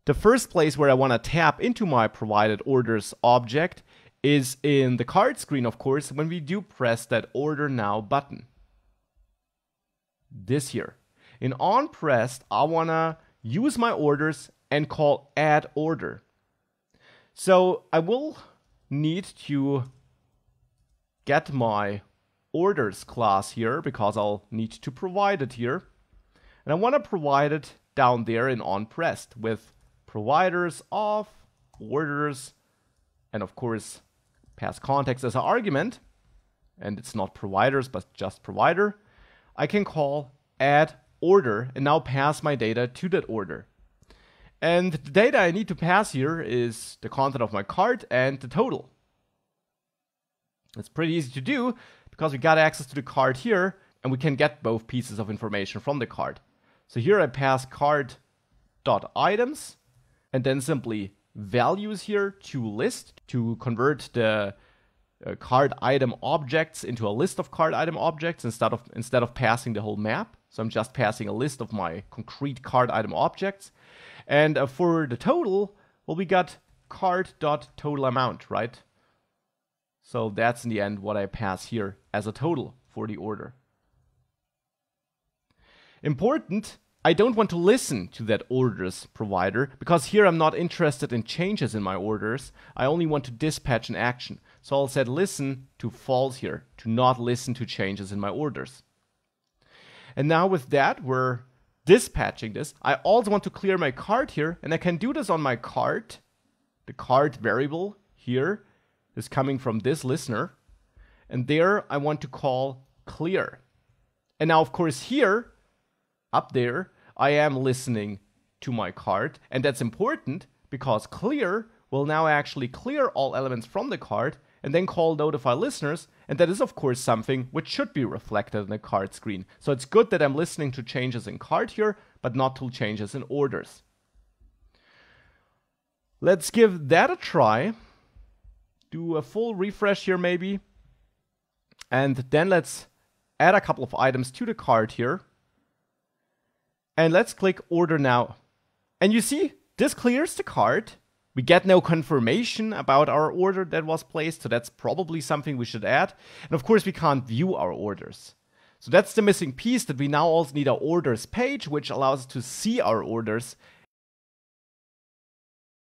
The first place where I want to tap into my provided orders object is in the card screen, of course, when we do press that Order Now button. This here. In onPressed, I want to use my orders and call Add Order. So I will need to get my orders class here because I'll need to provide it here. And I want to provide it down there in onPressed with providers of orders, and of course pass context as an argument, and it's not providers but just provider. I can call Add Order and now pass my data to that order. And the data I need to pass here is the content of my cart and the total. It's pretty easy to do because we got access to the cart here and we can get both pieces of information from the cart. So here I pass cart.items and then simply values here to list to convert the cart item objects into a list of cart item objects instead of passing the whole map. So I'm just passing a list of my concrete cart item objects. And for the total, well, we got cart.total_amount, right? So that's in the end what I pass here as a total for the order. Important, I don't want to listen to that orders provider because here I'm not interested in changes in my orders. I only want to dispatch an action. So I'll set listen to false here to not listen to changes in my orders. And now with that, we're dispatching this. I also want to clear my cart here, and I can do this on my cart. The cart variable here is coming from this listener. And there I want to call clear. And now, of course, here, up there, I am listening to my cart. And that's important because clear will now actually clear all elements from the cart and then call notify listeners. And that is, of course, something which should be reflected in the cart screen. So it's good that I'm listening to changes in cart here, but not to changes in orders. Let's give that a try. Do a full refresh here maybe. And then let's add a couple of items to the cart here. And let's click Order Now. And you see, this clears the cart. We get no confirmation about our order that was placed, so that's probably something we should add. And of course, we can't view our orders. So that's the missing piece, that we now also need our orders page, which allows us to see our orders